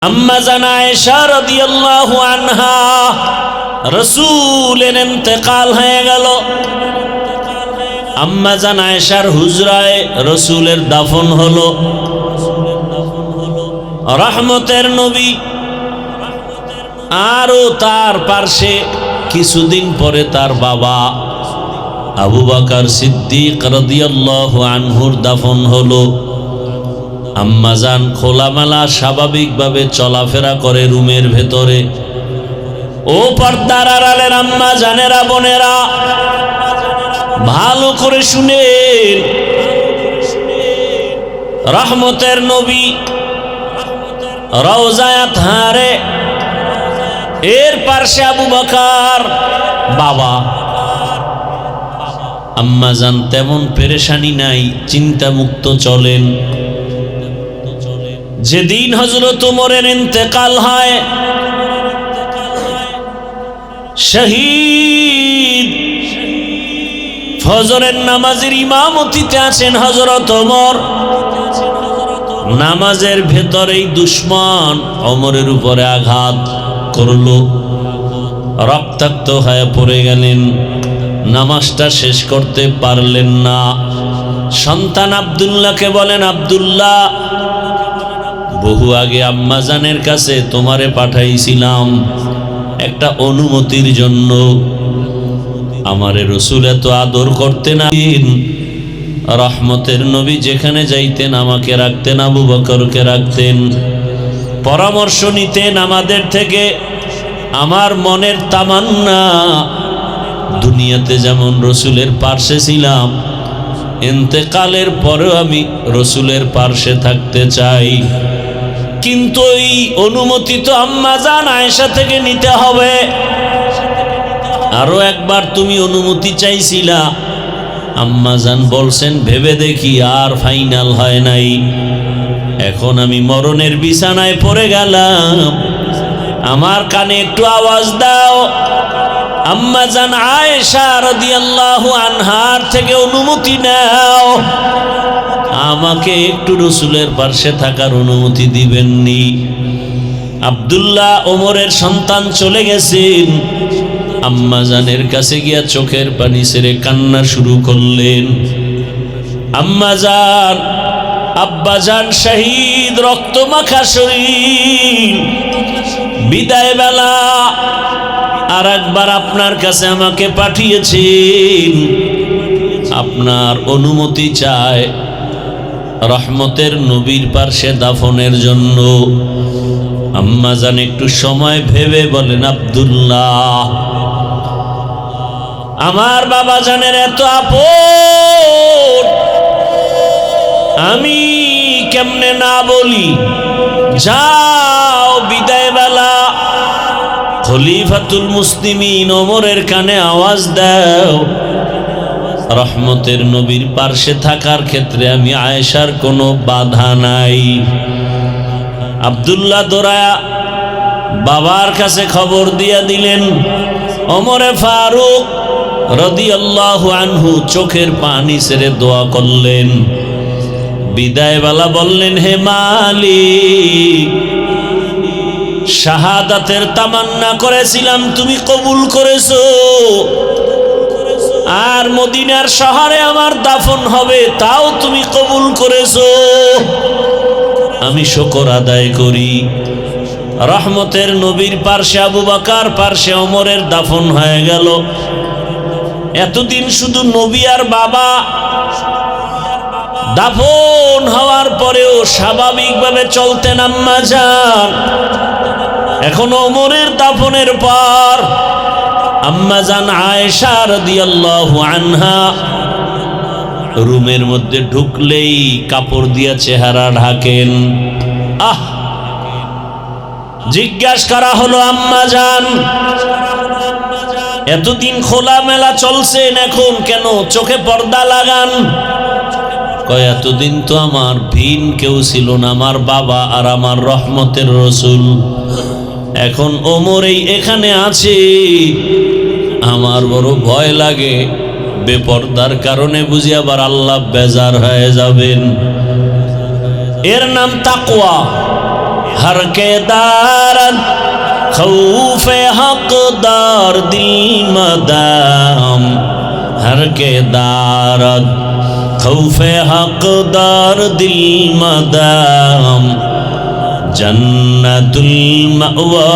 আম্মা জান আয়েশা রাদিয়াল্লাহু আনহা রাসূলের ইন্তেকাল হয়ে গেল। আম্মা জান আয়েশার হুজরায় রাসূলের দাফন হলো। রহমতের নবী আরও তার পার্শ্বে কিছুদিন পরে তার বাবা আবু বকর সিদ্দিক রাদিয়াল্লাহু আনহুর দাফন হলো। আম্মাজান খোলামেলা স্বাভাবিকভাবে চলাফেরা করে রুমের ভেতরে। ও পর্দার আড়ালের আম্মা জানেরা, বোনেরা, ভালো করে শুনেন। রহমতের নবী রওজায়ে তাহারে, এর পাশে আবু বকর বাবা। আম্মাজান তেমন পেরেশানি নাই, চিন্তামুক্ত চলেন। যেদিন হযরত ওমরের ইন্তেকাল হয়, শহীদ ফজরের নামাজের ইমামতিতে আছেন হযরত ওমর। নামাজের ভেতরেই দুশমন ওমরের উপরে আঘাত করলো, রক্তাক্ত হয়ে পড়ে গেলেন। নামাজটা শেষ করতে পারলেন না। সন্তান আব্দুল্লাহকে বলেন, আব্দুল্লাহ, বহু আগে আম্মাজানের কাছে তোমারে পাঠাইছিলাম একটা অনুমতির জন্য। আমারে রাসূল এত আদর করতেন। রহমতের নবী যেখানে যাইতেন আমাকে রাখতেন, আবু বকরকে রাখতেন, পরামর্শ নিতেন আমাদের থেকে। আমার মনের তামান্না, দুনিয়াতে যেমন রাসূলের পার্শ্বে ছিলাম, ইন্তেকালের পরেও আমি রাসূলের পার্শ্বে থাকতে চাই। কিন্তু এই অনুমতি তো আম্মা জান আয়েশা থেকে নিতে হবে। আরো একবার তুমি অনুমতি চাইছিলা, আম্মা জান বলছেন ভেবে দেখি, আর ফাইনাল হয় নাই। এখন আমি মরণের বিছানায় পড়ে গেলাম, আমার কানে একটু আওয়াজ দাও। আম্মা জান আয়েশা রাদিয়াল্লাহু আনহার থেকে অনুমতি নাও, আমাকে একটু রাসূলের পাশে থাকার অনুমতি দিবেননি। আব্দুল্লাহ ওমরের সন্তান চলে গেছেন। আম্মা জানের কাছে গিয়া চোখের পানি ছেড়ে কান্না শুরু করলেন। আম্মা জান, আব্বা জান শহীদ, রক্তমাখা শরীর, বিদায় বেলা আর একবার আপনার কাছে আমাকে পাঠিয়েছেন, আপনার অনুমতি চায় রহমতের নবীর পার্শ্বে দাফনের জন্য। আম্মা জান একটু সময় ভেবে বলেন, আব্দুল্লাহ, আমার বাবা জানের এত আপন, আমি কেমনে না বলি? যাও, বিদায় বেলা খলিফাতুল মুসলিমিন ওমরের কানে আওয়াজ দাও, রহমতের নবীর পার্শ্বে থাকার ক্ষেত্রে আমি আয়েশার কোনো বাধা নাই। আব্দুল্লাহ দৌড়ায়া বাবার কাছে খবর দিয়া দিলেন। ওমরে ফারুক রাদিয়াল্লাহু আনহু চোখের পানি ছেড়ে দোয়া করলেন। বিদায়বেলা বললেন, হে মালিক, শাহাদাতের তামান্না করেছিলাম, তুমি কবুল করেছো। আর মদিনার শহরে আমার দাফন হবে, তাও তুমি কবুল করেছো। আমি শুকর আদায় করি। রহমতের নবীর পার্শ্বে আবু বকর, পার্শ্বে ওমরের দাফন হয়ে গেল। এতদিন শুধু নবী আর বাবা। দাফন হওয়ার পরেও স্বাভাবিকভাবে চলতেন আম্মা জান। এখন ওমরের দাফনের পর আম্মা জান আয়েশা রাদিয়াল্লাহু আনহা রুমের মধ্যে ঢুকলেই কাপড় দিয়া চেহারা ঢাকেন। জিজ্ঞাসা করা হলো, আম্মা জান, এতদিন খোলামেলা চলছেন, এখন কেন চোখে পর্দা লাগান? কয়, এতদিন তো আমার ভিন কেউ ছিল না, আমার বাবা আর আমার রহমতের রাসূল। এখন ওমর এখানে আছে, আমার বড় ভয় লাগে, বেপর্দার কারণে বুঝি আবার আল্লাহ বেজার হয়ে যাবেন। এর নাম তাকওয়া। हर के दारद खौफे हकदार दिल मदाम हर के दारद खौफे हकदार दिल मदाम जन्नतुल मअवा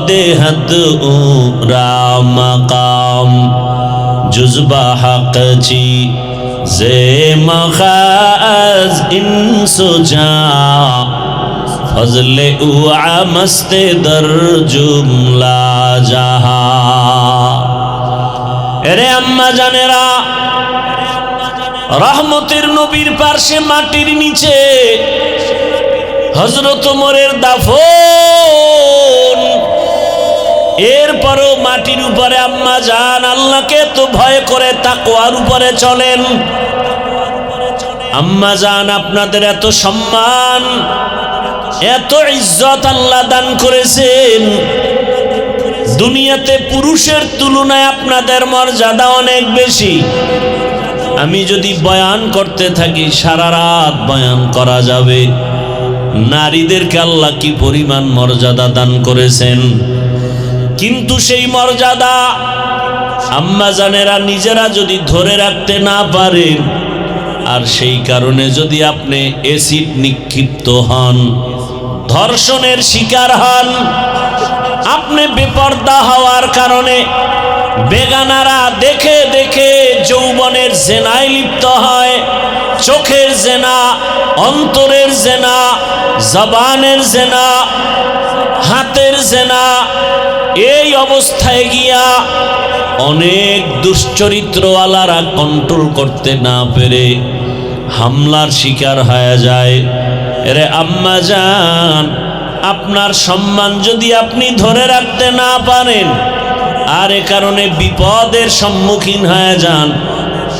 देहत उरा मकाम जुज़बा हक ची जे मखाज इंसुजा फजले उआ मस्ते दर जुमला जहा। एरे अम्मा जानेरा रहमतेर नबीर पार्श्वे माटिर नीचे हजरत उमरेर दाफन एरपरो माटिर उपरे अम्मा जान आल्लाहके तो भय करे ताकवार उपरे चलेन। अम्मा जान आपनादेर एत सम्मान एत इज्जत आल्लाह दान करेছেন दुनियाते पुरुषेर तुलनाय आपनादेर मर्यादा अनेक बेशी। आमी यदि बयान करते थाकी सारा रात बयान करा जाबे नारीदेरके आल्लाह की परिमाण मर्यादा दान करेছেন किन्तु सेई मर्यादा आम्मा जानेरा निजेरा यदि धरे राखते ना पारेन और सेई कारणे यदि आपनि एसिड निक्षिप्त हन धर्षणेर शिकार हन आपनि बेपर्दा हওয়ার कारणे बेगानारा देखे देखे যৌবনের জেনায় লিপ্ত হয় চোখের জেনা অন্তরের জেনা জবানের জেনা হাতের জেনা এই অবস্থায় গিয়া অনেক দুশ্চরিত্রওয়ালারা কন্ট্রোল করতে না পেরে হামলার শিকার হয়ে যায়। এরে আম্মা জান আপনার সম্মান যদি আপনি ধরে রাখতে না পারেন আর এ কারণে বিপদের সম্মুখীন হয়ে যান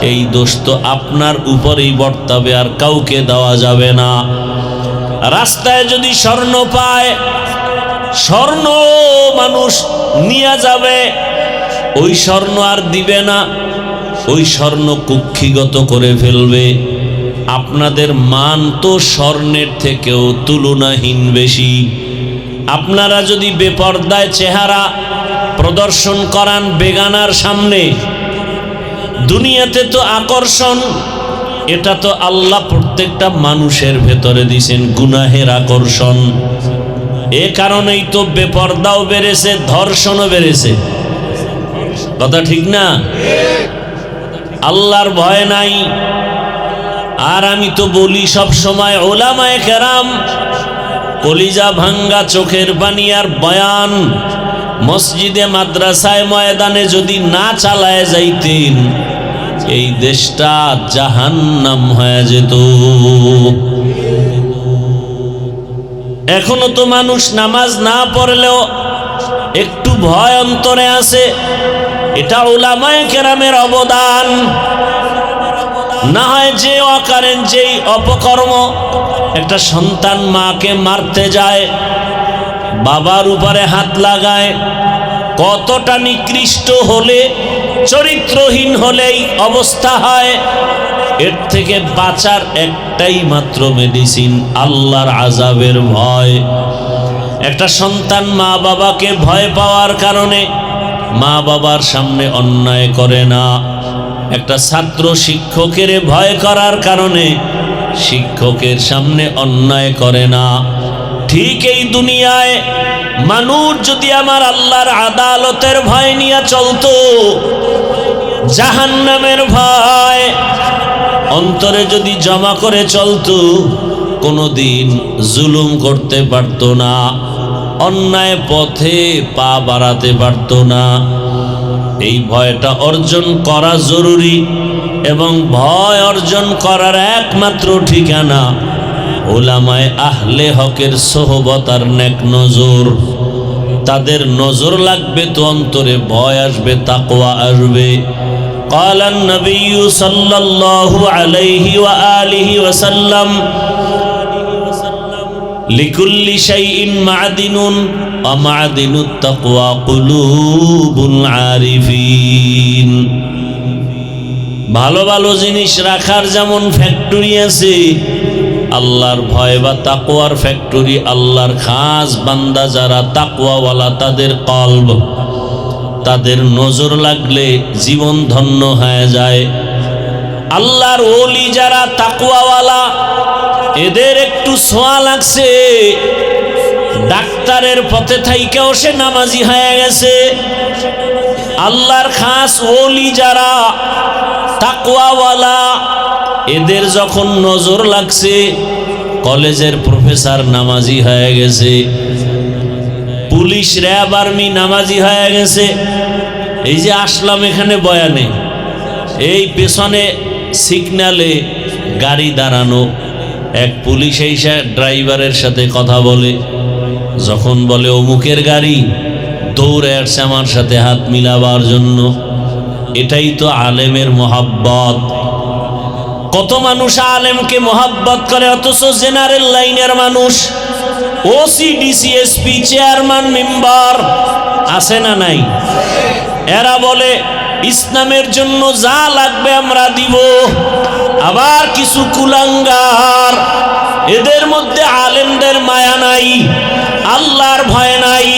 এই দোষ তো আপনার উপরেই বর্তাবে আর কাউকে দেওয়া যাবে না। রাস্তায় যদি স্বর্ণ পায় স্বর্ণ মানুষ নিয়ে যাবে ওই স্বর্ণ আর দিবে না ওই স্বর্ণ কুক্ষিগত করে ফেলবে। আপনাদের মান তো স্বর্ণের থেকেও তুলনাহীন বেশি। আপনারা যদি বেপরদায় চেহারা প্রদর্শন করান বেগানার সামনে দুনিয়াতে তো আকর্ষণ এটা তো আল্লাহ প্রত্যেকটা মানুষের ভেতরে দিয়েছেন গুনাহের আকর্ষণ। এ কারণেই তো বেপরদাও বেড়েছে ধর্ষণও বেড়েছে। কথা ঠিক না? আল্লাহর ভয় নাই। আর আমি তো বলি সব সময় ওলামায়ে কেরাম কলিজা ভাঙ্গা চোখের পানি আর বয়ান মসজিদে মাদ্রাসায় ময়দানে যদি না চালায় যাইতেন এই দেশটা জাহান্নাম হয়ে যেত। এখনো তো মানুষ নামাজ না পড়লেও একটু ভয় অন্তরে আছে। এটা উলামায়ে কেরামের অবদান। না হয় যে অকারেন যেই অপকর্ম একটা সন্তান মাকে মারতে যায় বাবার উপরে হাত লাগায় কতটা নিকৃষ্ট হলে চরিত্রহীন হলেই অবস্থা হয়। এর থেকে বাঁচার একটাই মাত্র মেডিসিন আল্লাহর আযাবের ভয়। একটা সন্তান মা বাবাকে ভয় পাওয়ার কারণে মা বাবার সামনে অন্যায় করে না। একটা ছাত্র শিক্ষকের ভয় করার কারণে শিক্ষকের সামনে অন্যায় করে না। ঠিক এই দুনিয়ায় মানুষ যদি আমার আল্লাহর আদালতের ভয় নিয়ে চলতো জাহান্নামের ভয় অন্তরে যদি জমা করে চলতো কোনোদিন জুলুম করতে পারতো না অন্যায় পথে পা বাড়াতে পারতো না। এই ভয়টা অর্জন করা জরুরি এবং ভয় অর্জন করার একমাত্র ঠিকানা উলামায়ে আহলে হকের সোহবত আর নেক নজর। তাদের নজর লাগবে তো অন্তরে ভয় আসবে তাকওয়া আসবে। قال النبي صلى الله عليه وآله وسلم لكل شيء معدن ومعدن التقوى قلوب العارفين। ভালো ভালো জিনিস রাখার যেমন ফ্যাক্টরি আছে আল্লাহর ভয় বা তাকওয়ার ফ্যাক্টরি, আল্লাহর খাস বান্দা যারা তাকওয়াওয়ালা, তাদের কলব, তাদের নজর লাগলে জীবন ধন্য হয়ে যায়। আল্লাহর ওলি যারা তাকওয়াওয়ালা, এদের একটু ছোঁয়া লাগছে, ডাক্তারের পথে থাইকেও সে নামাজি হয়ে গেছে। আল্লাহর খাস ওলি যারা তাকওয়াওয়ালা, এদের যখন নজর লাগছে, কলেজের প্রফেসর নামাজি হয়ে গেছে, পুলিশ র্যাব আর্মি নামাজি হয়ে গেছে। এই যে আসলাম এখানে বয়ানে, এই পেছনে সিগন্যালে গাড়ি দাঁড়ানো, এক পুলিশ এসে ড্রাইভারের সাথে কথা বলে, যখন বলে অমুকের গাড়ি, দৌড়ে আসছে আমার সাথে হাত মিলাবার জন্য। এটাই তো আলেমের মোহাব্বত। কত মানুষ আলেমকে মোহাব্বত করে, অথচ জেনারেল লাইনের মানুষ, OC DC SP chairman member আছে না নাই, এরা বলে ইসলামের জন্য যা লাগবে আমরা দিব। আবার কিছু কুলাঙ্গার, এদের মধ্যে আলেমদের মায়া নাই, আল্লাহর ভয় নাই,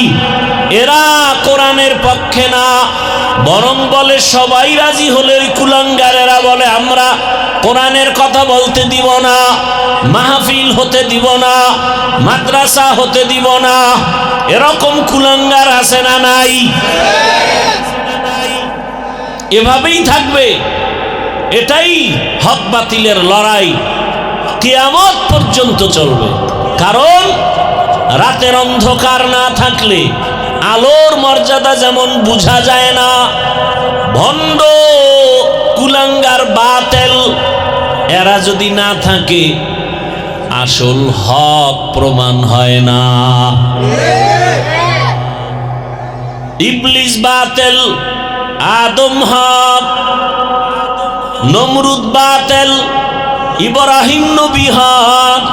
এরা কোরআনের পক্ষে না, বরং বলে সবাই রাজি হলে ওই কুলাঙ্গারেরা বলে আমরা কোরআনের কথা বলতে দিব না, মাহফিল হতে দিব না, মাদ্রাসা হতে দিব না। এরকম কুলাঙ্গার আছে না নাই? এভাবেই থাকবে। এটাই হক বাতিলের লড়াই, কিয়ামত পর্যন্ত চলবে। কারণ রাতের অন্ধকার না থাকলে আলোর মর্যাদা যেমন বোঝা যায় না, ভণ্ড কুলাঙ্গার বাতেল এরা যদি না থাকে, আসল হক প্রমাণ হয় না। ইবলিস বাতেল, আদম হক, নমরুদ বাতেল, ইব্রাহিম নবী হক,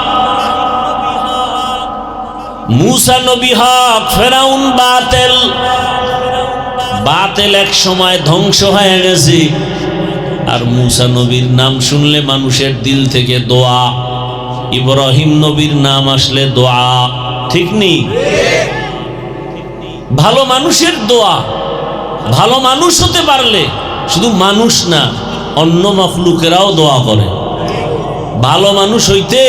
মুসা নবী হক, ফেরাউন বাতেল। বাতেল এক সময় ধ্বংস হয়ে গেছে, আর মুসা নবীর নাম শুনলে মানুষের দিল থেকে দোয়া, ইব্রাহিম নবীর নাম আসলে দোয়া। ঠিক নেই? ভালো মানুষের দোয়া, ভালো মানুষ হতে পারলে শুধু মানুষ না, অন্য মাখলুকেরাও দোয়া করে। ভালো মানুষ হইতে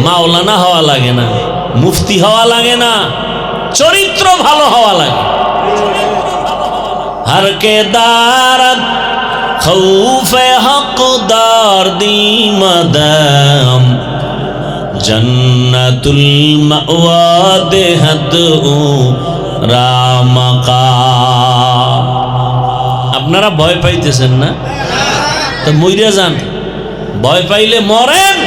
মাওলানা হওয়া লাগে না, মুফতি হওয়া লাগে না, চরিত্র ভালো হওয়া লাগে। हर के दारत खौफे हकदार दी मदम जन्नतुल मअवा देहद रामका। আপনারা ভয় পাইতেছেন না? তো মইরা যান, ভয় পাইলে মরেন।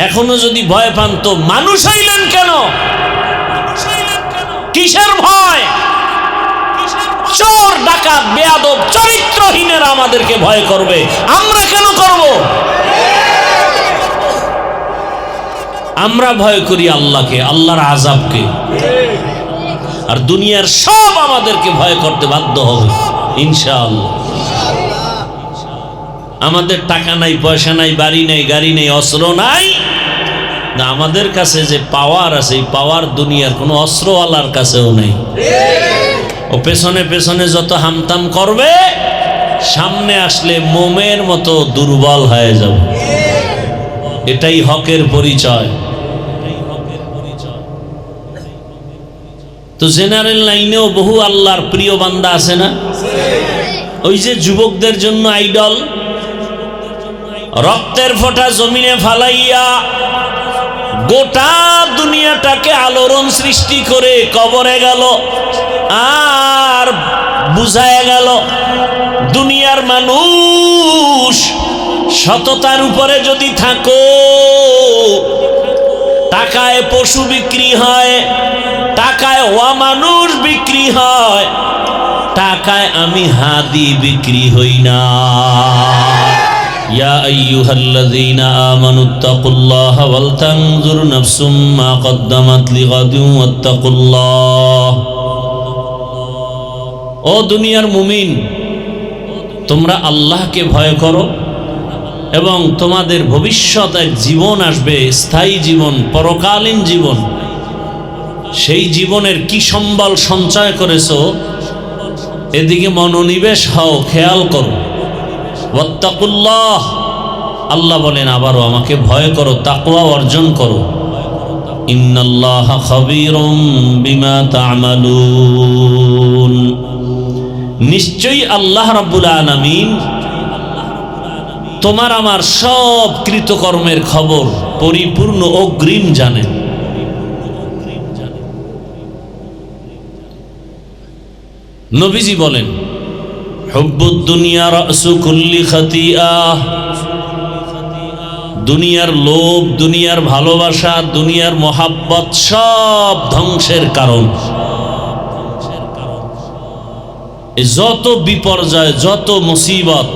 এখনো যদি ভয় পান তো মানুষ হইলেন কেন? কিসের ভয়? চোর ডাকাত বেয়াদব চরিত্রহীনেরা আমাদেরকে ভয় করবে, আমরা কেন করব? আমরা ভয় করি আল্লাহকে, আল্লাহর আযাবকে। আর দুনিয়ার সব আমাদেরকে ভয় করতে বাধ্য হবে ইনশাআল্লাহ। আমাদের টাকা নাই, পয়সা নাই, বাড়ি নাই, গাড়ি নেই, অস্ত্র নাই, না আমাদের কাছে যে পাওয়ার আছে, এই পাওয়ার দুনিয়ার কোনো অস্ত্রওয়ালার কাছেও নেই। ও পেছনে পেছনে যত হামতাম করবে, সামনে আসলে মোমের মতো দুর্বল হয়ে যাবে। এটাই হকের পরিচয়। তো জেনারেল লাইনেও বহু আল্লাহর প্রিয় বান্দা আছে না? ওই যে যুবকদের জন্য আইডল, রক্তের ফোঁটা জমিনে ফালাইয়া গোটা দুনিয়াটাকে আলোড়ন সৃষ্টি করে কবরে গেল, আর বুঝায় গেল দুনিয়ার মানুষ সততার উপরে যদি থাকো, টাকায় পশু বিক্রি হয়, টাকায় অমানুষ বিক্রি হয়, টাকায় আমি হাদি বিক্রি হই না। ইয়া আইয়ুহাল্লাযীনা আমানুত্তাকুল্লাহা ওয়াল তানজুর নাফসুম মা কদ্দামাত লিগাদিন ওয়াত্তাকুল্লাহ। ও দুনিয়ার মুমিন, তোমরা আল্লাহকে ভয় করো এবং তোমাদের ভবিষ্যৎ এক জীবন আসবে, স্থায়ী জীবন, পরকালীন জীবন। সেই জীবনের কি সম্বল সঞ্চয় করেছো, এদিকে মনোনিবেশ হও, খেয়াল করো। ওয়াত্তাকুল্লাহ, আল্লাহ বলেন আবারও আমাকে ভয় করো, তাকওয়া অর্জন করো। ইন্নাল্লাহা খাবীরুম বিমা তা'মালুন, নিশ্চয়ই আল্লাহ রাব্বুল আলামিন তোমার আমার সব কৃতকর্মের খবর পরিপূর্ণ অগ্রিম জানেন। নবীজি বলেন, হুব্বুদ দুনিয়া রাসু কুল্লি খাতিআহ, দুনিয়ার লোভ, দুনিয়ার ভালোবাসা, দুনিয়ার মোহাব্বত সব ধ্বংসের কারণ। যত বিপর্যয়, যত মুসিবত,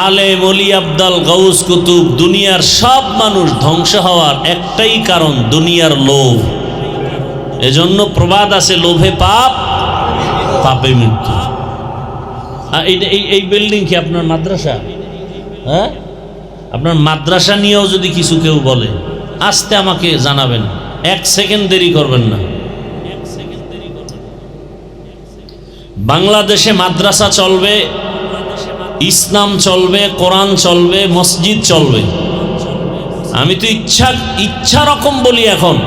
আলেম, ওলি, আবদাল, গাউস, কুতুব, দুনিয়ার সব মানুষ ধ্বংস হওয়ার একটাই কারণ, দুনিয়ার লোভ। এজন্য প্রবাদ আছে, লোভে পাপ, পাপে মৃত্যু। এই বিল্ডিং কি আপনার মাদ্রাসা? হ্যাঁ, আপনার মাদ্রাসা নিয়েও যদি কিছু কেউ বলে, আস্তে আমাকে জানাবেন, 1 সেকেন্ড দেরি করবেন না। বাংলাদেশে মাদ্রাসা চলবে, ইসলাম চলবে, কোরআন চলবে, মসজিদ চলবে। আমি তো ইচ্ছা রকম বলি, এখন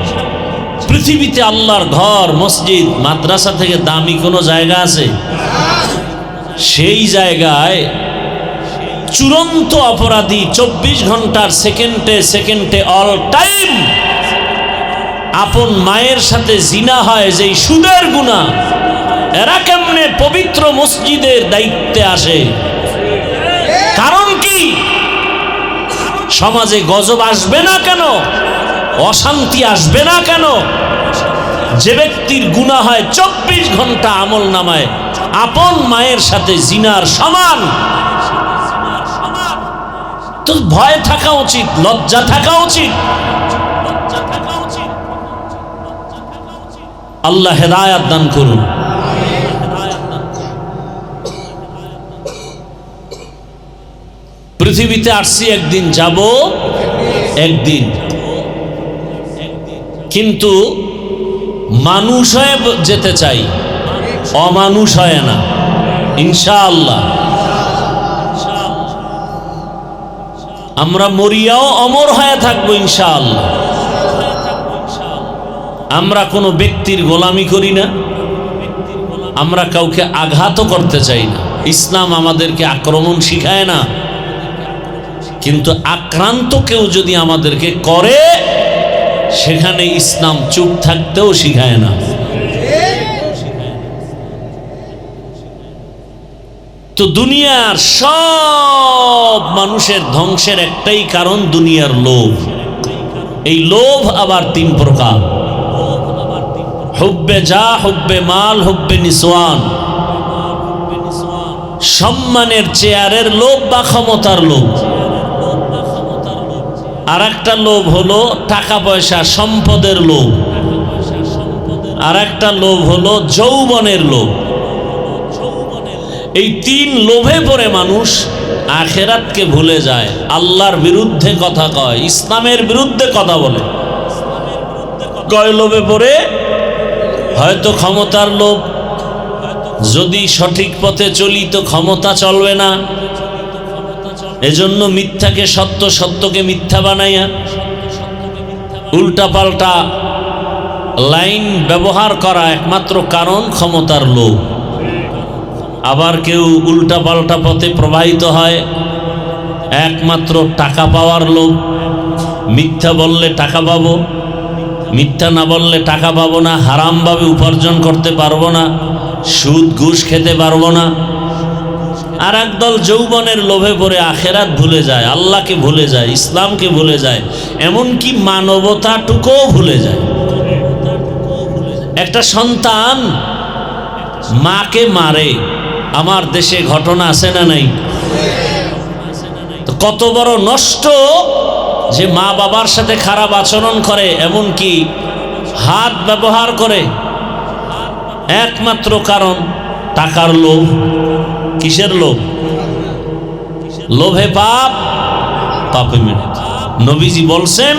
পৃথিবীতে আল্লাহর ঘর, মসজিদ, মাদ্রাসা থেকে দামি কোনো জায়গা আছে? সেই জায়গায় চূড়ান্ত অপরাধী 24 ঘন্টার সেকেন্ডে সেকেন্ডে অল টাইম আপন মায়ের সাথে জিনা হয়, যেই সুদের গুনাহ, এরা কেমনে পবিত্র মসজিদের দায়িত্বে আসে? কারণ কি? সমাজে গজব আসবে না কেন? অশান্তি আসবে না কেন? যে ব্যক্তির গুনাহ হয় 24 ঘন্টা আমল নামায় আপন মায়ের সাথে জিনার সমান, তো ভয় থাকা উচিত, লজ্জা থাকা উচিত। আল্লাহ হেদায়াত দান করুন। পৃথিবীতে আসছি একদিন, যাব একদিন, কিন্তু মানুষ হয়ে যেতে চাই, অমানুষ হয় না, ইনশাআল্লাহ। আমরা মরিয়াও অমর হয়ে থাকবো ইনশাআল্লাহ। আমরা কোনো ব্যক্তির গোলামি করি না, আমরা কাউকে আঘাতও করতে চাই না। ইসলাম আমাদেরকে আক্রমণ শিখায় না, কিন্তু আক্রান্ত কেউ যদি আমাদেরকে করে, সেখানে ইসলাম চুপ থাকতেও শিখায় না। তো দুনিয়ার সব মানুষের ধ্বংসের একটাই কারণ, দুনিয়ার লোভ। এই লোভ আবার 3 প্রকার: হুব্বে যা, হুব্বে মাল, হুব্বে নিসওয়ান। সম্মানের চেয়ারের লোভ বা ক্ষমতার লোভ। আর একটা লোভ হলো টাকা পয়সা, সম্পদের লোভ। আর একটা লোভ হলো যৌবনের লোভ। এই 3 লোভে পড়ে মানুষ আখেরাতকে ভুলে যায়, আল্লাহর বিরুদ্ধে কথা কয়, ইসলামের বিরুদ্ধে কথা বলে। কয় লোভে পড়ে? হয়তো ক্ষমতার লোভ, যদি সঠিক পথে চলি তো ক্ষমতা চলবে না, এজন্য মিথ্যাকে সত্য, সত্যকে মিথ্যা বানাইয়া উল্টা পাল্টা লাইন ব্যবহার করা একমাত্র কারণ ক্ষমতার লোভ। আবার কেউ উল্টা পাল্টা পথে প্রবাহিত হয় একমাত্র টাকা পাওয়ার লোভ। মিথ্যা বললে টাকা পাবো, মিথ্যা না বললে টাকা পাবো না, হারামভাবে উপার্জন করতে পারবো না, সুদ ঘুষ খেতে পারবো না। আর একদল যৌবনের লোভে পড়ে আখেরাত ভুলে যায়, আল্লাহকে ভুলে যায়, ইসলামকে ভুলে যায়, এমনকি মানবতাটুকুও ভুলে যায়। একটা সন্তান মাকে মারে, আমার দেশে ঘটনা আছে না নাই? তো কত বড় নষ্ট যে মা বাবার সাথে খারাপ আচরণ করে, এমনকি হাত ব্যবহার করে, একমাত্র কারণ টাকার লোভ। কিসের লোভ? লোভে পাপ, পাপে মৃত্যু। নবীজি বলছেন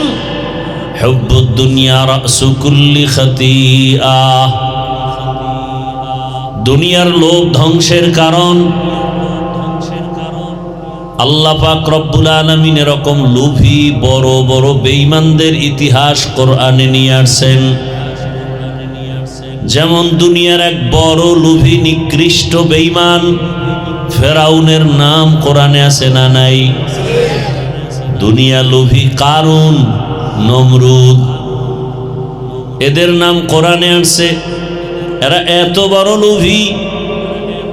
হুব্বুদ দুনিয়া রাসু কুল্লি খাতিআহ, দুনিয়ার লোভ ধ্বংসের কারণ। আল্লাহ পাক রব্বুল আলামিন এরকম লোভী বড় বড় বেঈমানদের ইতিহাস কোরআনে নিয়ে আসছেন। যেমন দুনিয়ার এক বড় লোভী নিকৃষ্ট বেঈমান ফেরাউনের নাম কোরআনে আছে না নাই? দুনিয়া লোভী কারুন, নমরুদ, এদের নাম কোরআনে আসছে। এরা এত বড় লোভী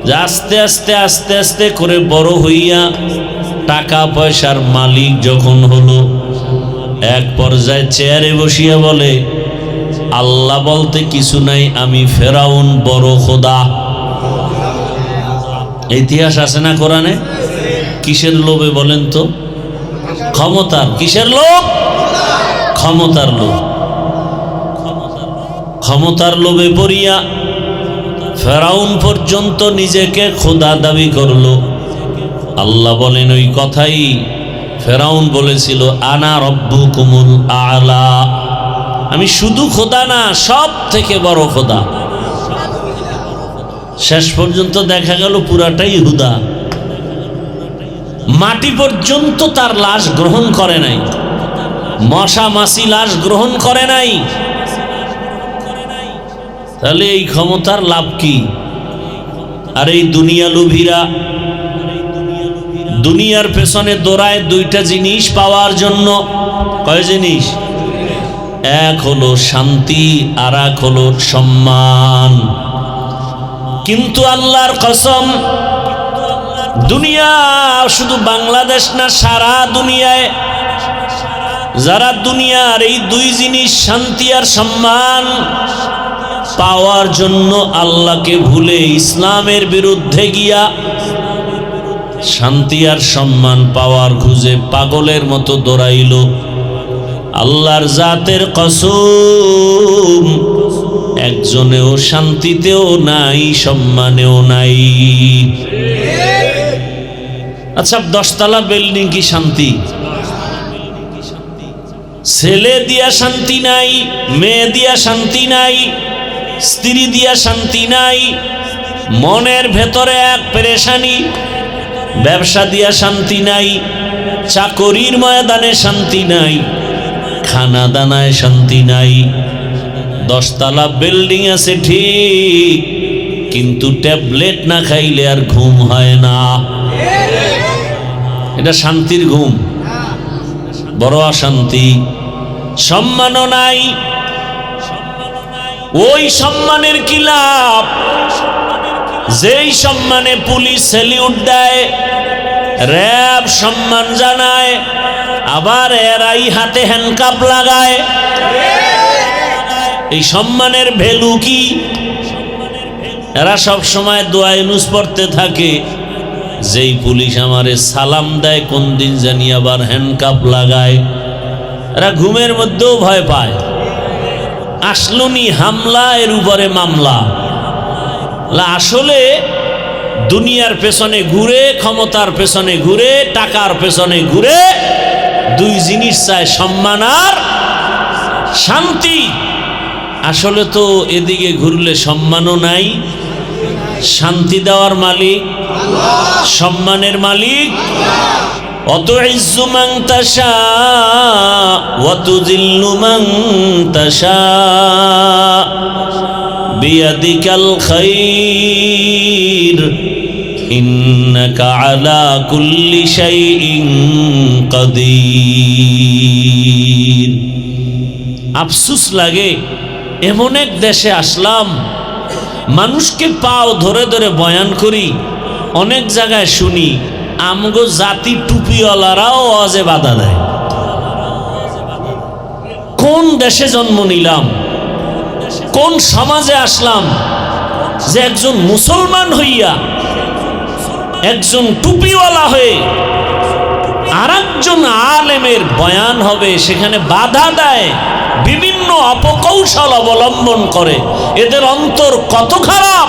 যে আস্তে আস্তে আস্তে আস্তে করে বড় হইয়া টাকা পয়সার মালিক যখন হলো, এক পর্যায়ে চেয়ারে বসিয়া বলে আল্লাহ বলতে কিছু নাই, আমি ফেরাউন বড় খোদা। ইতিহাস আছে না কোরআনে? কিসের লোভে বলেন তো? ক্ষমতার। কিসের লোভ? ক্ষমতার লোভ। ক্ষমতার লোভে পড়িয়া ফেরাউন পর্যন্ত নিজেকে খোদা দাবি করলো। আল্লাহ বলেন ওই কথাই ফেরাউন বলেছিল, আনা রব্বুকুমুল আলা, আমি শুধু খোদা না, সব থেকে বড় খোদা। শেষ পর্যন্ত দেখা গেল পুরাটাই হুদা। মাটি পর্যন্ত তার লাশ গ্রহণ করে নাই, মশা মাছি লাশ গ্রহণ করে নাই। তাহলে এই ক্ষমতার লাভ কি? আর এই দুনিয়া লোভীরা দুনিয়ার পেছনে দৌড়ায় দুইটা জিনিস পাওয়ার জন্য। কয় জিনিস? এক হলো শান্তি, আর এক হলো সম্মান। কিন্তু আল্লাহর কসম, দুনিয়া শুধু বাংলাদেশ না, সারা দুনিয়ায় যারা দুনিয়ার এই দুই জিনিস শান্তি আর সম্মান পাওয়ার জন্য আল্লাহকে ভুলে ইসলামের বিরুদ্ধে গিয়া শান্তি আর সম্মান পাওয়ার খুঁজে পাগলের মতো দৌড়াইল, আল্লাহর জাতের কসম একজনেও শান্তিতেও নাই, সম্মানেও নাই। আচ্ছা, 10 তলা বিল্ডিং কি শান্তি? ছেলে দিয়া শান্তি নাই, মেয়ে দিয়া শান্তি নাই, স্ত্রী দিয়া শান্তি নাই, মনের ভেতরে এক পেরেশানি, ব্যবসা দিয়া শান্তি নাই, চাকরির ময়দানে শান্তি নাই, খানা দানায় শান্তি নাই। 10 তলা বিল্ডিং আছে ঠিক, কিন্তু ট্যাবলেট না খাইলে আর ঘুম হয় না। এটা শান্তির ঘুম? বড় অশান্তি। সম্মানও নাই। ওই সম্মানের কি লাভ যেই সম্মানে পুলিশ স্যালিউট দেয়, র্যাব সম্মান জানায়, আবার এরাই হাতে হ্যান্ডকাপ লাগায়? এই সম্মানের ভ্যালু কি? এরা সব সময় দোয়া ইউনুস পড়তে থাকে, যেই পুলিশ আমারে সালাম দেয় কোন দিন জানি আবার হ্যান্ডকাপ লাগায়। এরা ঘুমের মধ্যেও ভয় পায়, আসলুনি হামলা, এর উপরে মামলা। আসলে দুনিয়ার পেছনে ঘুরে, ক্ষমতার পেছনে ঘুরে, টাকার পেছনে ঘুরে দুই জিনিস চায়, সম্মান আর শান্তি। আসলে তো এদিকে ঘুরলে সম্মানও নাই, শান্তি দেওয়ার মালিক, সম্মানের মালিক। অত ইজ্জু মান তাশা ওয়া তুযিল্লু মান তাশা বিয়াদিকাল খায়র ইন্নাকা আলা কুল্লি শাইইন কাদির। আফসোস লাগে, এমন এক দেশে আসলাম, মানুষকে পাও ধরে ধরে বয়ান করি, অনেক জায়গায় শুনি আমগো জাতি টুপিওয়ালারাও ওয়াজে বাধা দেয়। কোন দেশে জন্ম নিলাম, কোন সমাজে আসলাম যে একজন মুসলমান হইয়া, একজন টুপিওয়ালা হয়ে আর একজন আলেমের বয়ান হবে, সেখানে বাধা দেয়, বিভিন্ন অপকৌশল অবলম্বন করে। এদের অন্তর কত খারাপ!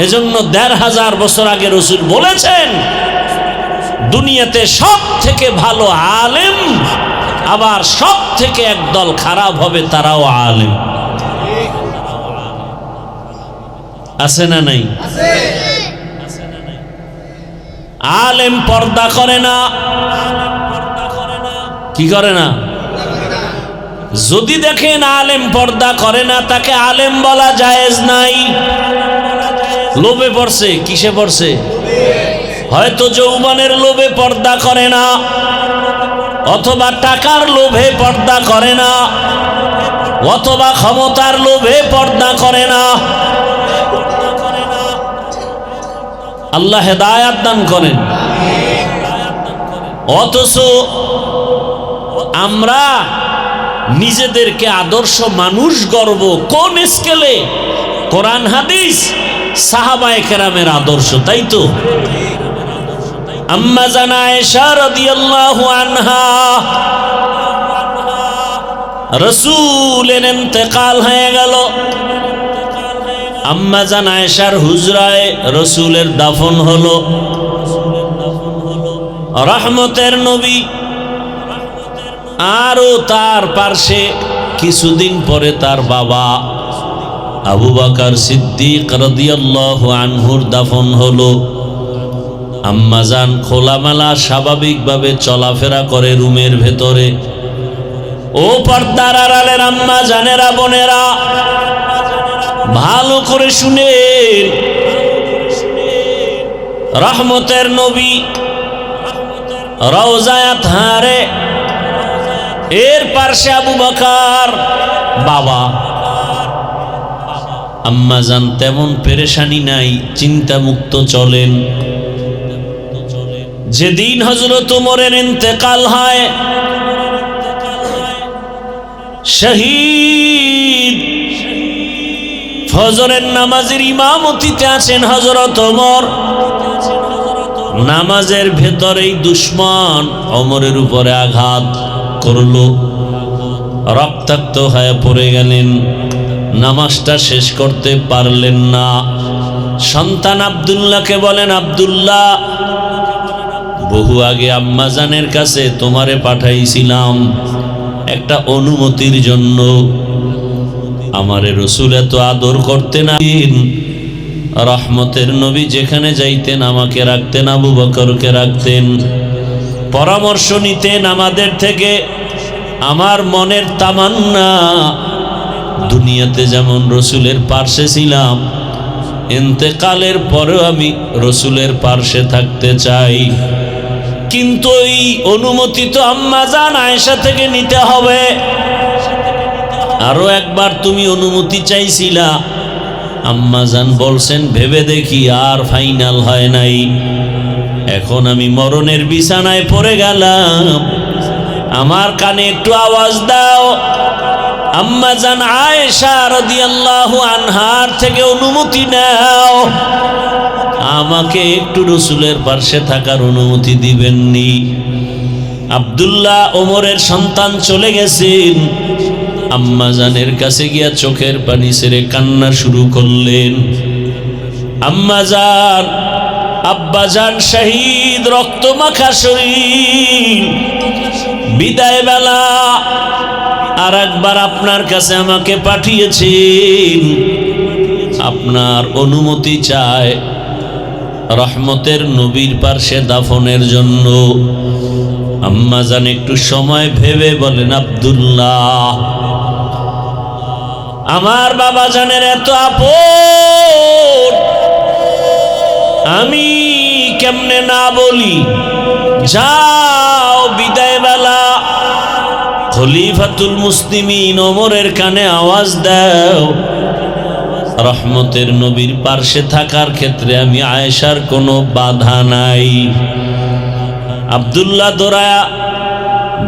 এজন্য ১৫০০ বছর আগে রাসূল বলেছেন, দুনিয়াতে সব থেকে ভালো আলেম, আবার সব থেকে একদল খারাপ হবে, তারাও আলেম। আছে না নাই? আলেম পর্দা করে না। কি করে না? যদি দেখেন আলেম পর্দা করে না, তাকে আলেম বলা জায়েজ নাই। লোভে পড়ছে। কিসে পড়ছে? হয়তো যৌবনের লোভে পর্দা করে না, অথবা টাকার লোভে পর্দা করে না, অথবা ক্ষমতার লোভে পর্দা করে না। আল্লাহ হেদায়াত দান করেন। অথচ আমরা নিজেদেরকে আদর্শ মানুষ গর্ব কোন স্কেলে? কোরআন হাদিস, সাহাবায়ে কেরামের আদর্শ, তাই তো? আম্মা জান আয়েশা রাদিয়াল্লাহু আনহা, রাসূলের ইন্তেকাল হয়ে গেল। আম্মা জান আয়েশার হুজরায় রাসূলের দাফন হলো। রহমতের নবী আরো তার পার্শ্বে কিছুদিন পরে তার বাবা আবু বকর সিদ্দিক রাদিয়াল্লাহু আনহুর দাফন হলো। আম্মাজান খোলামেলা স্বাভাবিকভাবে চলাফেরা করে রুমের ভেতরে। ও পর্দার আড়ালের আম্মা জানেরা, বোনেরা, ভালো করে শুনেন। রহমতের নবী রওজায়ে আতহারে, এর পার্শ্বে আবু বকর বাবা। আম্মাজান তেমন পেরেশানি নাই, চিন্তা মুক্ত চলেন। যেদিন হযরত ওমরের ইন্তেকাল হয়, শহীদ ফজরের নামাজের ইমামতিতে আছেন হযরত ওমর। নামাজের ভেতরেই দুশমন ওমরের উপরে আঘাত করলো, রক্তাক্ত হয়ে পড়ে গেলেন। নামাজটা শেষ করতে পারলেন না। সন্তান আব্দুল্লাহকে বলেন, আব্দুল্লাহ, বহু আগে আম্মাজানের কাছে তোমারে পাঠাইছিলাম একটা অনুমতির জন্য। আমারে রাসূল এত আদর করতেন। রহমতের নবী যেখানে যাইতেন আমাকে রাখতেন, আবু বকরকে রাখতেন, পরামর্শ নিতেন আমাদের থেকে। আমার মনের তামান্না, দুনিয়াতে যেমন রাসূলের পার্শ্বে ছিলাম, ইন্তেকালের পরেও আমি রাসূলের পার্শ্বে থাকতে চাই। কিন্তু এই অনুমতি তো আম্মা জান আয়েশা থেকে নিতে হবে। আরো একবার তুমি অনুমতি চাইছিলা, আম্মা জান বলছেন ভেবে দেখি, আর ফাইনাল হয় নাই। এখন আমি মরণের বিছানায় পড়ে গেলাম, আমার কানে একটু আওয়াজ দাও। আম্মা জান আয়েশা রাদিয়াল্লাহু আনহার থেকে অনুমতি নাও, আমাকে একটু রাসূলের পাশে থাকার অনুমতি দিবেননি। আব্দুল্লাহ ওমরের সন্তান চলে গেছেন। আম্মা জানের কাছে গিয়া চোখের পানি ছেড়ে কান্না শুরু করলেন। আম্মা জান, আব্বা জান শহীদ, রক্তমাখা শরীর, বিদায় বেলা আর একবার আপনার কাছে আমাকে পাঠিয়েছেন। আপনার অনুমতি চায় রহমতের নবীর পার্শ্বে দাফনের জন্য। আম্মা জান একটু সময় ভেবে বলেন, আব্দুল্লাহ, আমার বাবা জানের এত আপন, আমি কেমনে না বলি? যাও, বিদায় বেলা খলিফাতুল মুসলিমিন ওমরের কানে আওয়াজ দাও, রহমতের নবীর পার্শ্বে থাকার ক্ষেত্রে আমি আয়েশার কোনো বাধা নাই। আব্দুল্লাহ দৌড়ায়া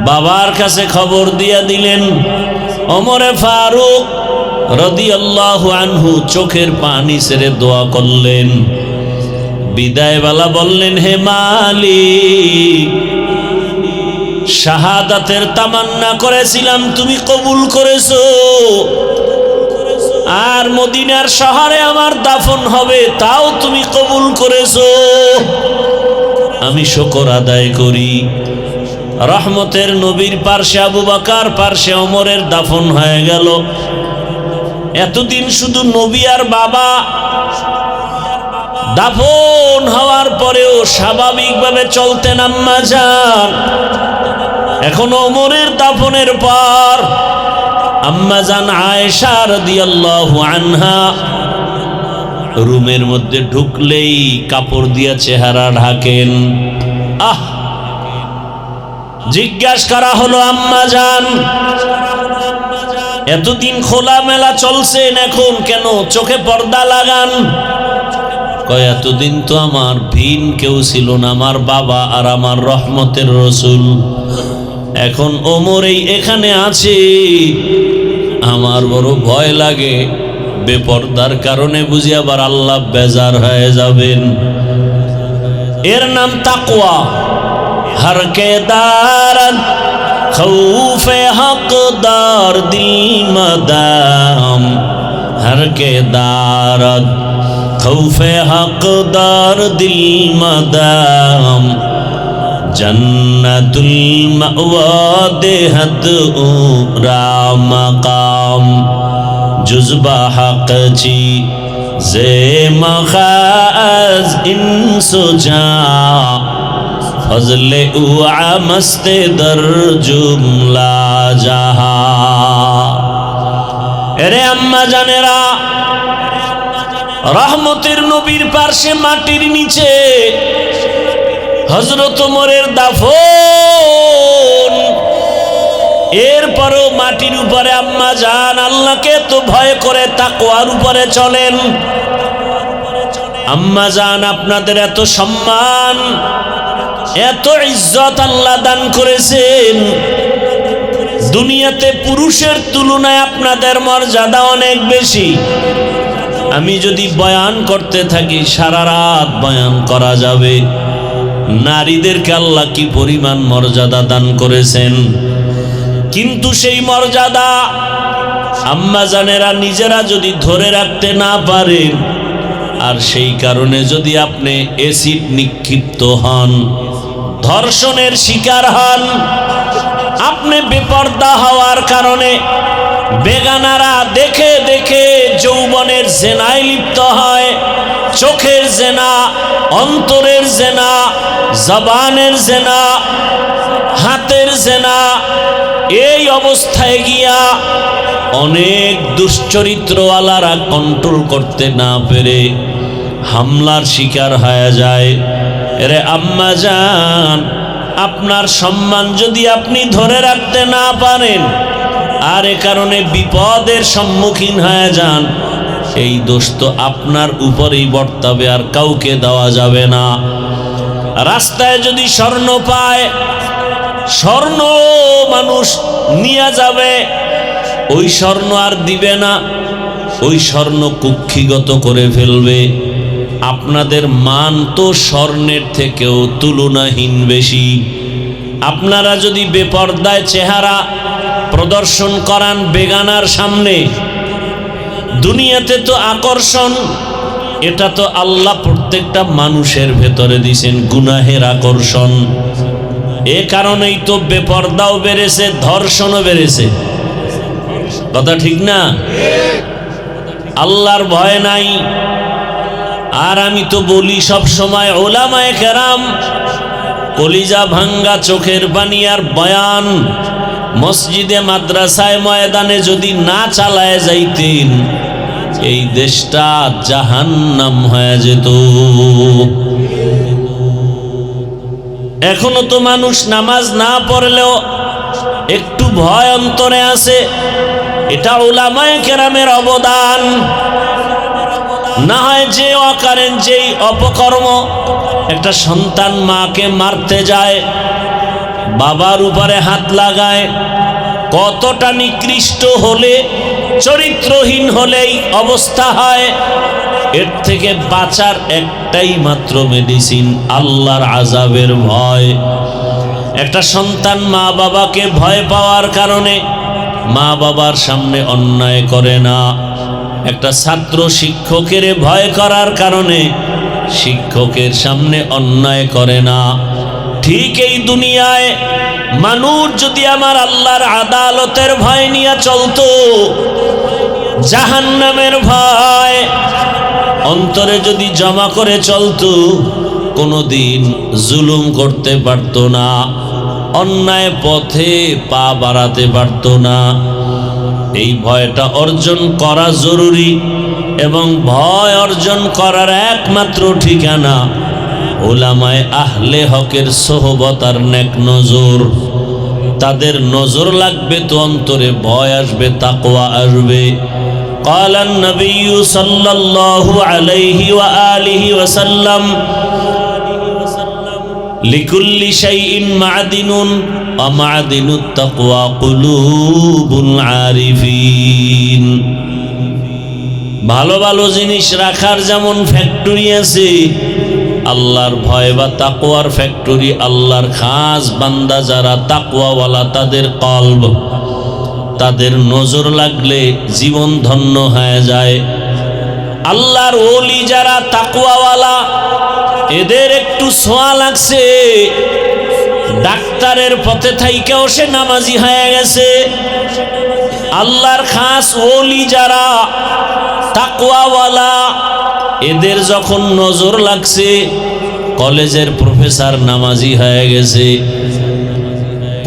বাবার কাছে খবর দিয়া দিলেন। ওমরে ফারুক রাদিয়াল্লাহু আনহু চোখের পানি ছেড়ে দোয়া করলেন। বিদায়বেলা বললেন, হে মালিক, শাহাদাতের তামান্না করেছিলাম, তুমি কবুল করেছো। আর মদিনার শহরে আমার দাফন হবে, তাও তুমি কবুল করেছো। আমি শুকর আদায় করি। রহমতের নবীর পার্শ্বে আবু বকর, পার্শ্বে ওমরের দাফন হয়ে গেল। এতদিন শুধু নবী আর বাবা, দাফন হওয়ার পরেও স্বাভাবিকভাবে চলতেন আম্মা জান। এখন ওমরের দাফনের পর আম্মা জান আয়েশা রাদিয়াল্লাহু আনহা রুমের মধ্যে ঢুকলেই কাপড় দিয়া চেহারা ঢাকেন। জিজ্ঞাসা করা হলো, আম্মা জান এতদিন খোলামেলা চলছেন, এখন কেন চোখে পর্দা লাগান? কয় এতদিন তো আমার ভিন কেউ ছিল না, আমার বাবা আর আমার রহমতের রসুল। এখন ওমরেই এখানে আছে, আমার বড় ভয় লাগে, বেপর্দার কারণে বুঝি আবার আল্লাহ বেজার হয়ে যাবেন। এর নাম তাকওয়া। हर के दारन खौफे हकदार दिल मदाम, हर के दारन खौफे हकदार दिल मदाम, जन्नतुल मअवा देहत उरा मकाम, जुज़्बा हक ची जे मखाज इंसुजा, फजले उआ मस्ते दर जुमला जहा। এরে আম্মা জানেরা, রহমতের নবীর পার্শ্বে মাটির নিচে হযরত ওমরের দাফন, এরপরও মাটির উপরে আম্মা জান আল্লাহকে তো ভয় করে তাকওয়ার উপরে চলেন। আম্মা জান আপনাদের এত সম্মান, এত ইজ্জত আল্লাহ দান করেছেন, দুনিয়াতে পুরুষের তুলনায় আপনাদের মর্যাদা অনেক বেশি। আমি যদি বয়ান করতে থাকি সারা রাত বয়ান করা যাবে। নারীদেরকে আল্লাহ কি পরিমাণ মর্যাদা দান করেছেন, কিন্তু সেই মর্যাদা আম্মা জানেরা নিজেরা যদি ধরে রাখতে না পারেন, আর সেই কারণে যদি আপনি এসিড নিক্ষিপ্ত হন, ধর্ষণের শিকার হন, আপনি বেপর্দা হওয়ার কারণে বেগানারা দেখে দেখে যৌবনের জেনায় লিপ্ত হয়, চোখের জেনা, অন্তরের জেনা, জবানের জেনা, হাতের জেনা, এই অবস্থায় গিয়া অনেক দুশ্চরিত্রওয়ালারা কন্ট্রোল করতে না পেরে হামলার শিকার হয়ে যায়। এরে আম্মা জান, আপনার সম্মান যদি আপনি ধরে রাখতে না পারেন, আর এ কারণে বিপদের সম্মুখীন হয়ে যান, এই দোষ তো আপনার উপরেই বর্তাবে, আর কাউকে দেওয়া যাবে না। রাস্তায় যদি স্বর্ণ পায়, স্বর্ণ মানুষ নিয়ে যাবে, ওই স্বর্ণ আর দিবে না, ওই স্বর্ণ কুক্ষিগত করে ফেলবে। আপনাদের মান তো স্বর্ণের থেকেও তুলনাহীন বেশি। আপনারা যদি বেপর্দায় চেহারা প্রদর্শন করান বেগানার সামনে, দুনিয়াতে তো আকর্ষণ, এটা তো আল্লাহ প্রত্যেকটা মানুষের ভেতরে দিয়েছেন গুনাহের আকর্ষণ। এ কারণেই তো বেপর্দাও বেড়েছে, ধর্ষণও বেড়েছে। কথা ঠিক না? আল্লাহর ভয় নাই। আর আমি তো বলি সব সময়, ওলামায়ে কেরাম কলিজা ভাঙ্গা চোখের পানি আর বয়ান মসজিদে, মাদ্রাসায়, ময়দানে যদি না চালায় যাইতেন, এই দেশটা জাহান্নাম হয়ে যেত। এখনো তো মানুষ নামাজ না পড়লেও একটু ভয় অন্তরে আছে। এটা উলামায়ে কেরামের অবদান। না হয় যে অকারেন, যেই অপকর্ম, একটা সন্তান মাকে মারতে যায়, বাবার উপরে হাত লাগায়, কতটা নিকৃষ্ট হলে, চরিত্রহীন হলেই অবস্থা হয়। এর থেকে বাঁচার একটাই মাত্র মেডিসিন, আল্লাহর আযাবের ভয়। একটা সন্তান মা বাবাকে ভয় পাওয়ার কারণে মা বাবার সামনে অন্যায় করে না। একটা ছাত্র শিক্ষকের ভয় করার কারণে শিক্ষকের সামনে অন্যায় করে না। ঠিক এই দুনিয়ায় মানুষ যদি আমার আল্লাহর আদালতের ভয় নিয়ে চলতো, জাহান্নামের ভয় অন্তরে যদি জমা করে চলতো, কোনোদিন জুলুম করতে পারতো না, অন্যায় পথে পা বাড়াতে পারতো না। এই ভয়টা অর্জন করা জরুরি, এবং ভয় অর্জন করার একমাত্র ঠিকানা উলামায়ে আহলে হকের সোহবত আর নেক নজর। তাদের নজর লাগবে তো অন্তরে ভয় আসবে, তাকওয়া আসবে। قال النبي صلى الله عليه وآله وسلم لكل شيء معدن ومعدن التقوى قلوب العارفين। ভালো ভালো জিনিস রাখার যেমন ফ্যাক্টরি আছে, আল্লাহর ভয় বা তাকওয়ার ফ্যাক্টরি। আল্লাহর খাস বান্দা যারা তাকওয়াওয়ালা, তাদের কলব, তাদের নজর লাগলে জীবন ধন্য হয়ে যায়। আল্লাহর ওলি যারা তাকওয়াওয়ালা, এদের একটু ছোঁয়া লাগছে, ডাক্তারের পথে থাইকেও সে নামাজি হয়ে গেছে। আল্লাহর খাস ওলি যারা তাকওয়াওয়ালা, এদের যখন নজর লাগছে, কলেজের প্রফেসর নামাজি হয়ে গেছে,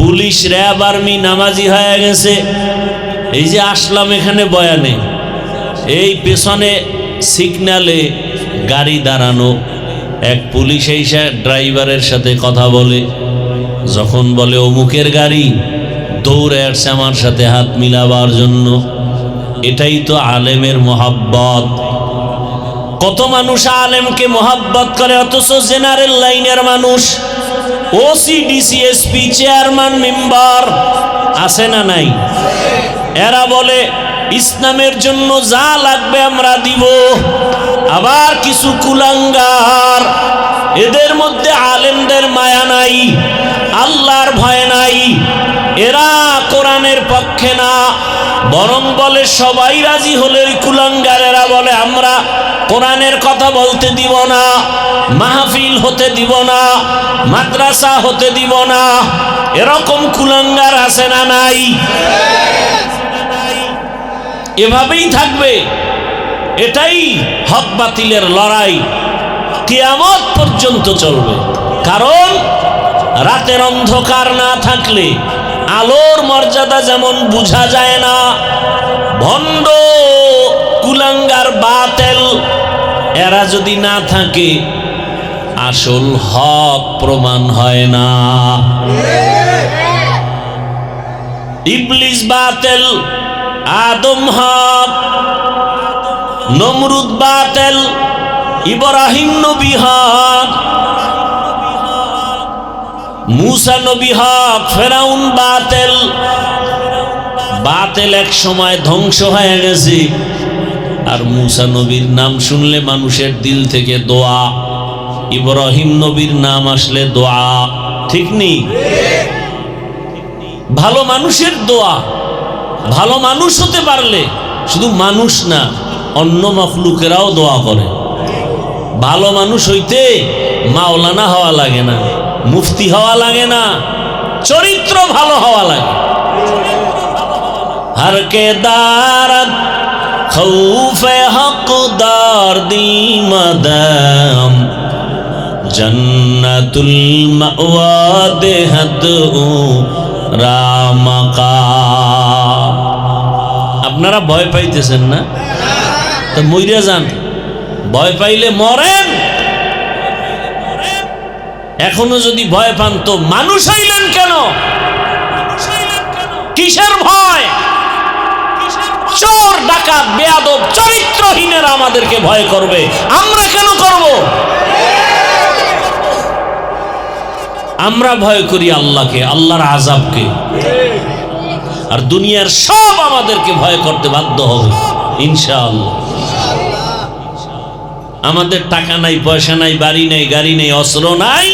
পুলিশ র্যাব আর্মি নামাজি হয়ে গেছে। এই যে আসলাম এখানে বয়ানে, এই পেছনে সিগন্যালে গাড়ি দাঁড়ানো, এক পুলিশ এসে ড্রাইভারের সাথে কথা বলে, যখন বলে অমুকের গাড়ি, দৌড়ে আসছে আমার সাথে হাত মিলাবার জন্য। এটাই তো আলেমের মোহাব্বত। কত মানুষ আলেমকে মোহাব্বত করে, অথচ জেনারেল লাইনের মানুষ, OC DC SP chairman member আছে না নাই? এরা বলে ইসলামের জন্য যা লাগবে আমরা দিব। আবার কিছু কুলাঙ্গার, এদের মধ্যে আলেমদের মায়া নাই, আল্লাহর ভয় নাই, এরা কোরআনের পক্ষে না, বরং বলে সবাই রাজি হলে কুলাঙ্গারেরা বলে আমরা কোরআনের কথা বলতে দিব না, মাহফিল হতে দিব না, মাদ্রাসা হতে দিব না। এরকম কুলাঙ্গার আছে না নাই? এভাবেই থাকবে। এটাই হক বাতিলের লড়াই, কিয়ামত পর্যন্ত চলবে। কারণ রাতের অন্ধকার না থাকলে আলোর মর্যাদা যেমন বোঝা যায় না, ভণ্ড কুলাঙ্গার বাতেল এরা যদি না থাকে, আসল হক প্রমাণ হয় না। ইবলিস বাতেল, আদম হক, নমরুদ বাতেল, ইব্রাহিম নবী হক, মুসা নবী হক, ফেরাউন বাতেল। বাতেল এক সময় ধ্বংস হয়ে গেছে। আর মুসা নবীর নাম শুনলে মানুষের দিল থেকে দোয়া, ইব্রাহিম নবীর নাম আসলে দোয়া। ঠিক নেই? ভালো মানুষের দোয়া, ভালো মানুষ হতে পারলে শুধু মানুষ না, অন্য মখলুকেরাও দোয়া করে। ভালো মানুষ হইতে মাওলানা হওয়া লাগে না, মুফতি হওয়া লাগে না, চরিত্র ভালো হওয়া লাগে। हर के दारत खौफ हकदार दी मदम जन्नतुल मअवा देहद रामका। আপনারা ভয় পাইতেছেন না? তো মইরা যান, ভয় পাইলে মরেন। এখনো যদি ভয় পান তো মানুষ হইলেন কেন? কিসের ভয়? চোর ডাকাত বেয়াদব চরিত্রহীনেরা আমাদেরকে ভয় করবে, আমরা কেন করব? আমরা ভয় করি আল্লাহকে, আল্লাহর আযাবকে। আর দুনিয়ার সব আমাদেরকে ভয় করতে বাধ্য হবে ইনশাআল্লাহ। আমাদের টাকা নাই, পয়সা নাই, বাড়ি নাই, গাড়ি নেই, অস্ত্র নাই,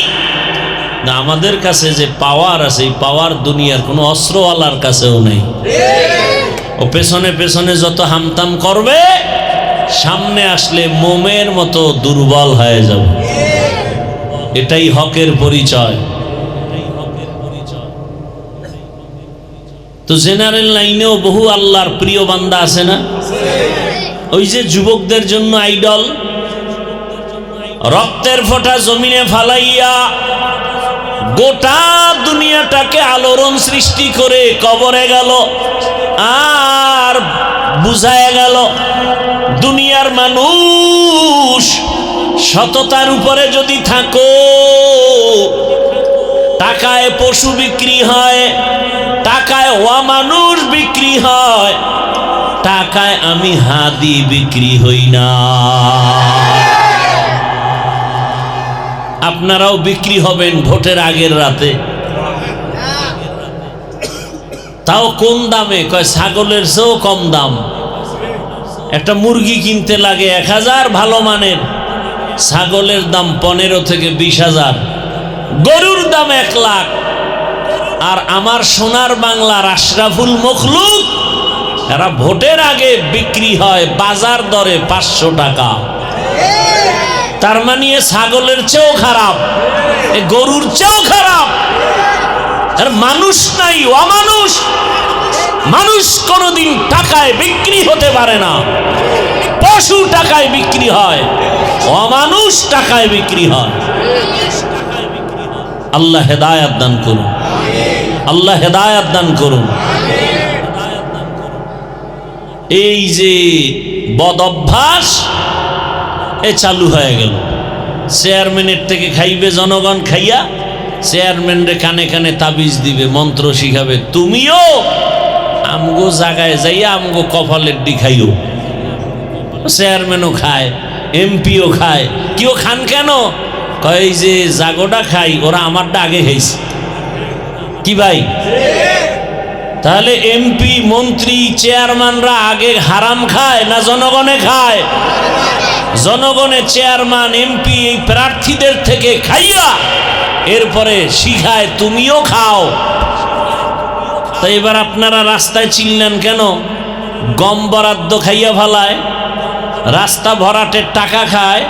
না আমাদের কাছে যে পাওয়ার আছে, এই পাওয়ার দুনিয়ার কোনো অস্ত্রওয়ালার কাছেও নেই। ও পেছনে পেছনে যত হামতাম করবে, সামনে আসলে মোমের মতো দুর্বল হয়ে যাব। এটাই হকের পরিচয়। তো জেনারেল লাইনেও বহু আল্লাহর প্রিয় বান্দা আছে না? ওই যে যুবকদের জন্য আইডল, রক্তের ফোঁটা জমিনে ফালাইয়া গোটা দুনিয়াটাকে আলোড়ন সৃষ্টি করে কবরে গেল, আর বুঝায় গেল দুনিয়ার মানুষ সততার উপরে যদি থাকো, টাকায় পশু বিক্রি হয়, টাকায় অমানুষ বিক্রি হয়, টাকায় আমি হাদি বিক্রি হই না। আপনারাও বিক্রি হবেন ভোটের আগের রাতে। তাও কোন দামে? কয় ছাগলের চেয়েও কম দাম। একটা মুরগি কিনতে লাগে 1000 ভালো মানের, ছাগলের দাম 15 থেকে 20,000, গরুর দাম 1 লাখ। আর আমার সোনার বাংলার আশরাফুল মখলুক এরা ভোটের আগে বিক্রি হয় বাজার দরে 500 টাকা। তার মানে ছাগলের চেয়েও খারাপ, গরুর চেয়েও খারাপ। আর মানুষ নাই, অমানুষ। মানুষ কোনোদিন টাকায় বিক্রি হতে পারে না। পশু টাকায় বিক্রি হয়, অমানুষ টাকায় বিক্রি হয়। আল্লাহ হেদায়েত দান করুন, আল্লাহ হেদায়েত দান করুন। এই যে বদ অভ্যাস এ চালু হয়ে গেল। চেয়ারম্যানের থেকে খাইবে জনগণ, খাইয়া চেয়ারম্যানরে কানে কানে তাবিজ দিবে, মন্ত্র শিখাবে, তুমিও আমগো জায়গায় যাইয়া আমগো কপালের ডি খাইও। চেয়ারম্যানও খায়, এমপিও খায়। কেউ খান কেন? কয় যে জাগোটা খাই, ওরা আমারটা আগে খাইছে। কি ভাই? তাহলে এমপি, মন্ত্রী, চেয়ারম্যানরা আগে হারাম খায় না জনগণে খায়? জনগণে চেয়ারম্যান, এমপি এই প্রার্থীদের থেকে খাইয়া এরপরে শিখায় তুমিও খাও। তাই এবার আপনারা রাস্তায় চিনলেন কেন? গম বরাদ্দ খাইয়া ফালায়, রাস্তা ভরাটের টাকা খায়।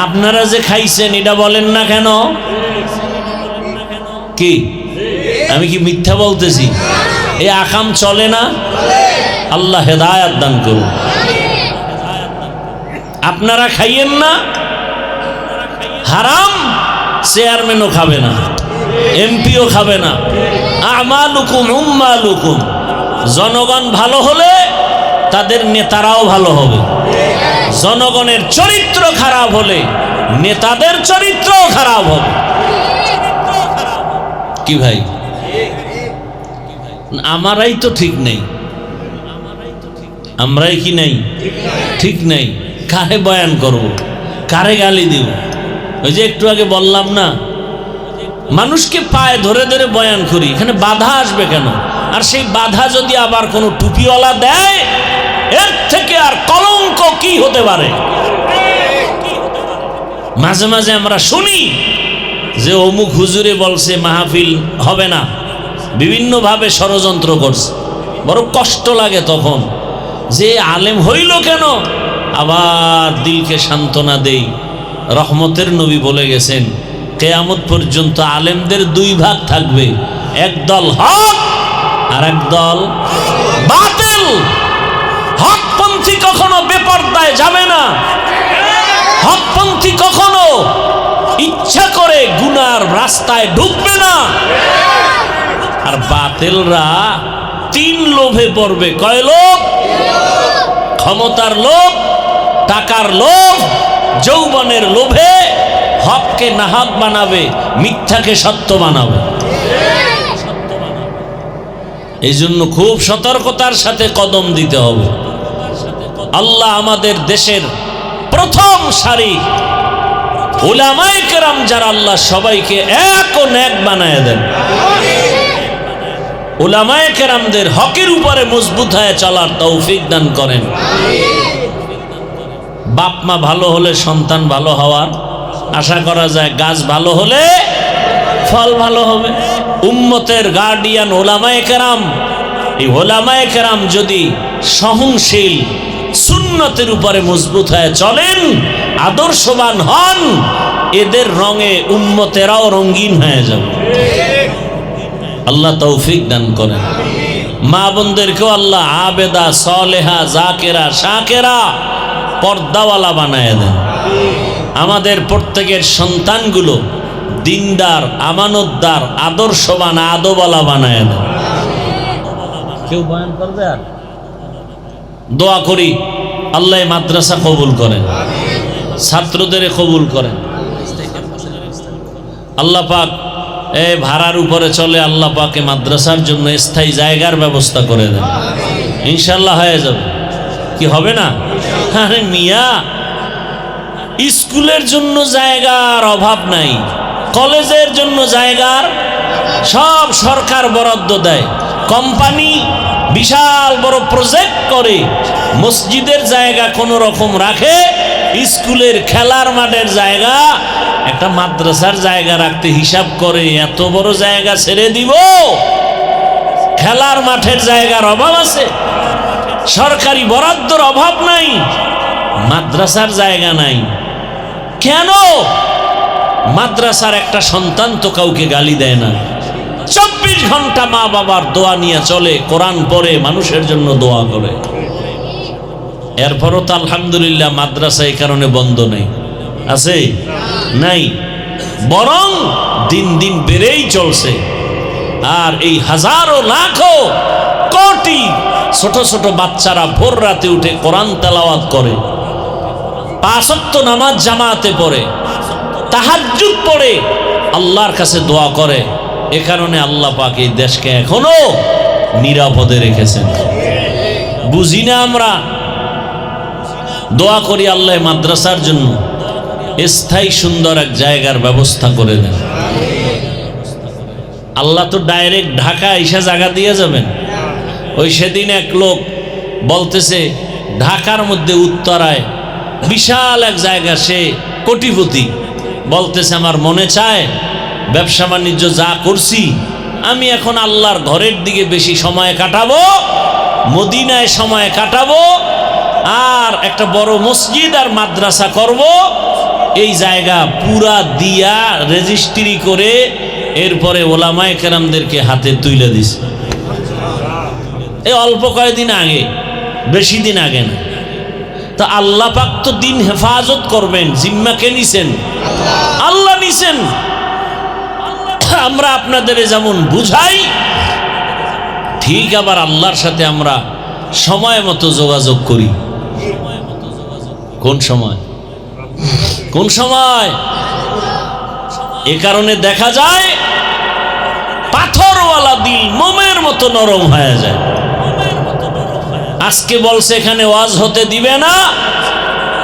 আপনারা যে খাইছেন এটা বলেন না কেন? কি আমি কি মিথ্যা বলতেছি? এই আকাম চলে না? আল্লাহ হেদায়েত দান করুন। আপনারা খাইয়েন না হারাম, চেয়ারম্যানও খাবে না, এমপিও খাবে না। আমালুকুম উম্মালুকুম। জনগণ ভালো হলে তাদের নেতারাও ভালো হবে। জনগণের চরিত্র খারাপ হলে নেতাদের চরিত্রও খারাপ হবে। কি ভাই? আমারাই তো ঠিক নেই। আমরাই কি নেই? ঠিক নেই। কারে বয়ান করব, কারে গালি দিব? ওই যে একটু আগে বললাম না, মানুষকে পায়ে ধরে ধরে বয়ান করি, এখানে বাধা আসবে কেন? আর সেই বাধা যদি আবার কোনো টুপিওয়ালা দেয়, এর থেকে আর কলঙ্ক কি হতে পারে? মাঝে মাঝে আমরা শুনি যে অমুক হুজুরে বলছে মাহফিল হবে না, বিভিন্নভাবে ষড়যন্ত্র করছে। বড় কষ্ট লাগে তখন যে আলেম হইল কেন। আবার দিলকে সান্ত্বনা দেই, রহমতের নবী বলে গেছেন কিয়ামত পর্যন্ত আলেমদের 2 ভাগ থাকবে, একদল হক আর একদল বাতিল। হকপন্থী কখনো বেপরদায় যাবে না, হকপন্থী কখনো ইচ্ছা করে গুনার রাস্তায় ঢুকবে না। আর বাতিলরা 3 লোভে পড়বে। কয় লোভ? ক্ষমতার লোভ, টাকার লোভ, যৌবনের লোভে হককে নাহক বানাবে, মিথ্যাকে সত্য বানাবে। এই জন্য খুব সতর্কতার সাথে কদম দিতে হবে। আল্লাহ আমাদের দেশের প্রথম সারি উলামায়ে কেরাম যারা, আল্লাহ সবাইকে এক ও নেক বানায় দেন। উলামায়ে কেরামদের হকের উপরে মজবুত হয়ে চলার তৌফিক দান করেন। বাপ মা ভালো হলে সন্তান ভালো হওয়ার আশা করা যায়, গাছ ভালো হলে ফল ভালো হবে। উম্মতের গার্ডিয়ান ওলামায়ে কেরাম, এই ওলামায়ে কেরাম যদি সহনশীল, সুন্নতের উপরে মজবুত হয়ে চলেন, আদর্শবান হন, এদের রঙে উম্মতেরাও রঙিন হয়ে যাবে। আল্লাহ তৌফিক দান করেন। মা বোনদেরকেও আল্লাহ আবেদা, সলেহা, জাকেরা, শাকেরা, পর্দাওয়ালা বানায় দেন। আমাদের প্রত্যেকের সন্তানগুলো দিনদার, আমানতদার, আদর্শবান, আদবওয়ালা বানায় দেন। কেউ বয়ান করবে? আর দোয়া করি আল্লাহ মাদ্রাসা কবুল করেন, ছাত্রদের কবুল করেন। আল্লাহ পাক ভাড়ার উপরে চলে, আল্লাহ পাকে মাদ্রাসার জন্য স্থায়ী জায়গার ব্যবস্থা করে দেন। ইনশাল্লাহ হয়ে যাবে। কি হবে না? আরে মিয়া, স্কুলের জন্য জায়গার অভাব নাই, কলেজের জন্য জায়গার সব সরকার বরাদ্দ দেয়। কোম্পানি বিশাল বড় প্রজেক্ট করে মসজিদের জায়গা কোনো রকম রাখে, স্কুলের খেলার মাঠের জায়গা, একটা মাদ্রাসার জায়গা রাখতে হিসাব করে এত বড় জায়গা ছেড়ে দিব? খেলার মাঠের জায়গার অভাব আছে, সরকারি বরাদ্দর অভাব নাই, মাদ্রাসার জায়গা নাই। কেন? মাদ্রাসার একটা সন্তান তো কাউকে গালি দেয় না, 24 ঘন্টা মা বাবার দোয়া নিয়ে চলে, কোরআন পড়ে, মানুষের জন্য দোয়া করে। এরপরও তো আলহামদুলিল্লাহ মাদ্রাসা এই কারণে বন্ধ নেই, আছে নাই, বরং দিন দিন বেড়েই চলছে। আর এই হাজারো লাখো কোটি ছোট ছোট বাচ্চারা ভোর রাতে উঠে কোরআন তেলাওয়াত করে, 5 ওয়াক্ত নামাজ জামাতে পড়ে, তাহাজ্জুদ পড়ে, আল্লাহর কাছে দোয়া করে। এ কারণে আল্লাহ পাক এই দেশকে এখনো নিরাপদে রেখেছেন। বুঝি না আমরা? দোয়া করি আল্লাহ মাদ্রাসার জন্য স্থায়ী সুন্দর এক জায়গার ব্যবস্থা করে দেন। আল্লাহ তো ডাইরেক্ট ঢাকা এসে জায়গা দিয়ে যাবেন। ওই সেদিন এক লোক বলতেছে ঢাকার মধ্যে উত্তরায় বিশাল এক জায়গা, সে কোটিপতি, বলতেছে আমার মনে চায় ব্যবসা বাণিজ্য যা করছি আমি এখন আল্লাহর ঘরের দিকে বেশি সময় কাটাবো, মদিনায় সময় কাটাবো, আর একটা বড় মসজিদ আর মাদ্রাসা করব। এই জায়গা পুরা দিয়া রেজিস্ট্রি করে এরপরে ওলামায়ে কেরামদেরকে হাতে তুলে দিছে। এই অল্প কয়েকদিন আগে, বেশি দিন আগে না। তো আল্লাহ পাক তো দিন হেফাজত করবেন, জিম্মা কে নিছেন? আল্লাহ নিছেন। আমরা আপনাদের যেমন বুঝাই, ঠিক আবার আল্লাহর সাথে আমরা সময় মতো যোগাযোগ করি। কোন সময়? কোন সময়? এ কারণে দেখা যায় পাথরওয়ালা দিল মোমের মতো নরম হয়ে যায়। আজকে বলছে এখানে ওয়াজ হতে দিবে না,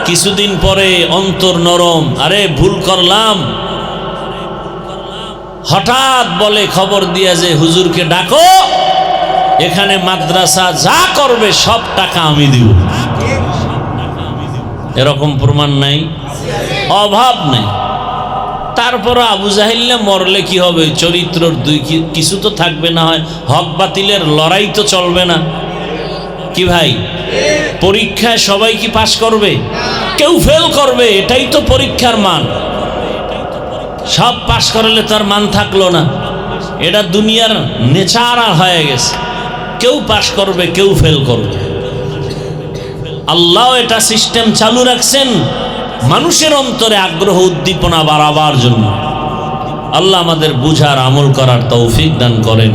কিছুদিন পরে অন্তর নরম, আরে ভুল করলাম। হঠাৎ বলে খবর দিয়া যে হুজুরকে ডাকো, এখানে মাদ্রাসা যা করবে সব টাকা আমি দিব। এরকম প্রমাণ নাই? অভাব নেই। তারপর আবু জাহিল্লা মরলে কি হবে? চরিত্রর কিছু তো থাকবে, না হয় হক বাতিলের লড়াই তো চলবে না। কি ভাই? পরীক্ষায় সবাই কি পাশ করবে? কেউ ফেল করবে, এটাই তো পরীক্ষার মান। সব পাশ করলে তার মান থাকলো না, এটা দুনিয়ার নেচার হয়ে গেছে। কেউ পাশ করবে, কেউ ফেল করবে। আল্লাহ এটা সিস্টেম চালু রাখছেন মানুষের অন্তরে আগ্রহ উদ্দীপনা বাড়াবার জন্য। আল্লাহ আমাদের বুঝার আমল করার তৌফিক দান করেন।